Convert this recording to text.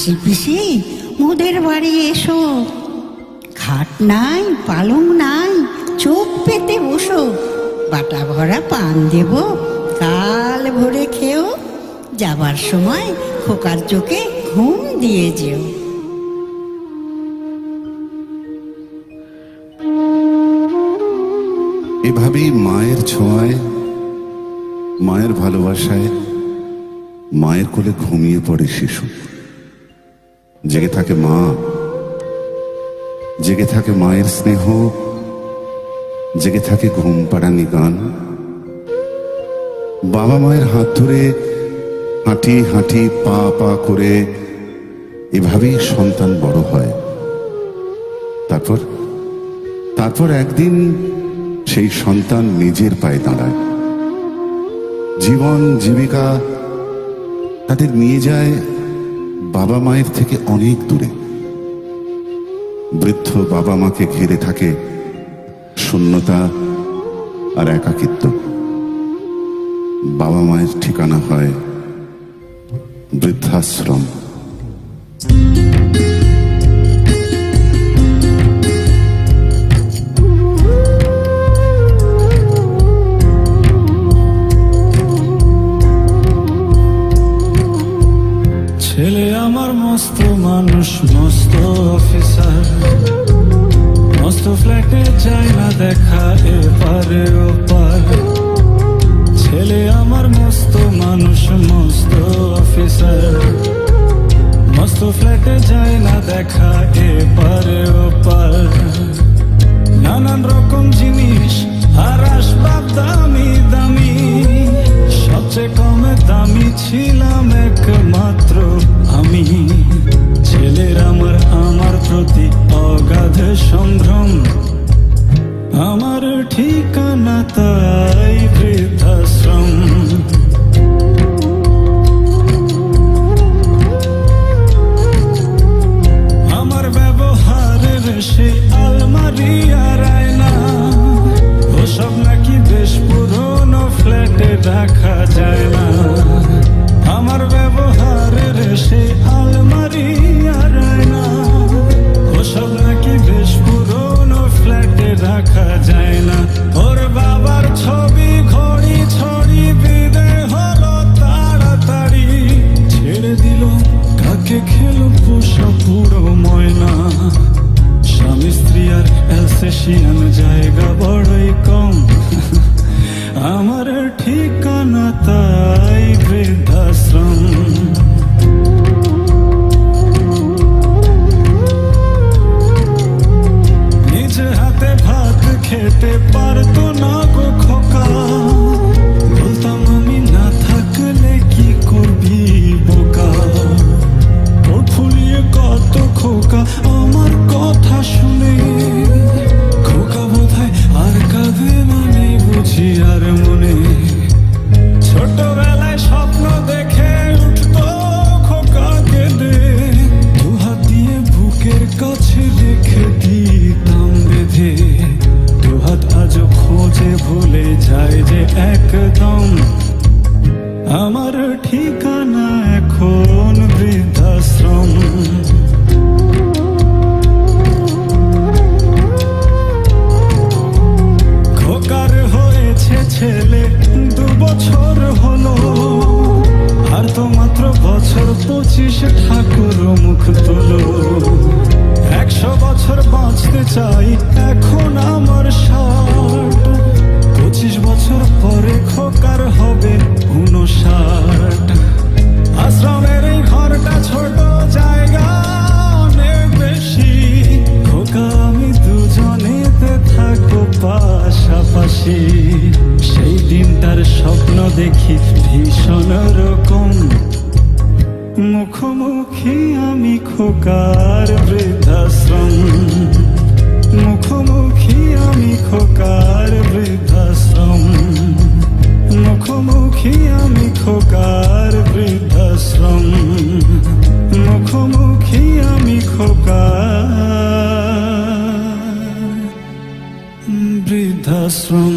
মাসি পিসি মোদের বাড়ি এসো, খাট নাই পালং নাই, চোখ পেতে বসো, বাটা ভরা পান দেব, কাল ভরে খেও, যাবার সময় খোকার চোখে ঘুম দিয়ে যেও। এভাবেই মায়ের ছোঁয়ায়, মায়ের ভালোবাসায়, মায়ের কোলে ঘুমিয়ে পড়ে শিশু। জেগে থাকে মা, জেগে থাকে মায়ের স্নেহ, জেগে থাকে ঘুম পাড়ানি গান। বাবা মায়ের হাত ধরে হাঁটি হাঁটি পা পা করে এভাবেই সন্তান বড় হয়। তারপর একদিন সেই সন্তান নিজের পায়ে দাঁড়ায়। জীবন জীবিকা তাদের নিয়ে যায় বাবা মায়ের থেকে অনেক দূরে। বৃদ্ধ বাবা মাকে ঘিরে থাকে শূন্যতা আর একাকিত্ব। বাবা মায়ের ঠিকানা হয় বৃদ্ধাশ্রম। ছেলে আমার মস্ত মানুষ, মস্ত অফিসার, মস্ত ফ্ল্যাটে যায় না দেখা এপারে ওপার। ছেলে আমার মস্ত মানুষ, মস্ত অফিসার, মস্ত ফ্ল্যাটে যায় না দেখা এপারে ওপার। নানান রকম জিনিস আর আসবাব দামি দামি, সবচেয়ে কমে দামি ছিলাম একমাত্র আমি। ছেলের আমার প্রতি অগাধ সম্ভ্রম, আমার ঠিকানা তাই বৃদ্ধাশ্রম। আমার ব্যবহারের সেই আলমারি আর আয়না, ওসব নাকি বেশ পুরনো ফ্ল্যাটে রাখা যায় না। আমার ব্যবহারের সেই আলমারি আর আয়না, ওসব নাকি বেশ পুরনো ফ্ল্যাটে রাখা যায় না। ওর বাবার ছবি ঘড়ি ছড়ি বিদে হলো তাড়াতাড়ি, ছেড়ে দিল কাকে খেলো পোষা পুরো ময়না। স্বামী স্ত্রী আর অ্যালসেশিয়ান জায়গা বড়ই কম, আমার ঠিকানা তাই বৃদ্ধাশ্রম। নিজে হাতে ভাত খেতে পারতো না গো খোকা, বলতাম আমি না থাকলে কি করবি বোকা। ওর ফুলিয়ে কত খোকা আমার কথা শুনে, খোকা বোধহয় আর কাঁদে মানে বুঝি আর মনে। ছোটবেলায় স্বপ্ন দেখে উঠতো খোকা কেঁদে, দুহাত দিয়ে বুকের কাছে রেখে দিতাম বেঁধে। দুহাত আজও খোঁজে ভুলে যায় যে একদম, আমার ঠিকানা এখন বৃদ্ধাশ্রম। খোকার হয়েছে ছেলে 2 বছর হলো, আর তো মাত্র বছর 25 ঠাকুর মুখ তোলো। 100 বছর বাঁচতে চাই এখন আমার 60, 25 বছর পরে খোকার হবে 59। আশ্রমের এই ঘরটা ছোট, জায়গা অনেক বেশি, খোকা আমি দুজনেতে থাকবো পাশাপাশি। সেই দিনটার স্বপ্ন দেখি ভীষণ রকম, মুখোমুখি আমি খোকার বৃদ্ধাশ্রম। মুখোমুখি আমি খোকার বৃদ্ধাশ্রম, মুখোমুখি আমি খোকার বৃদ্ধাশ্রম, মুখোমুখি আমি খোকার বৃদ্ধাশ্রম।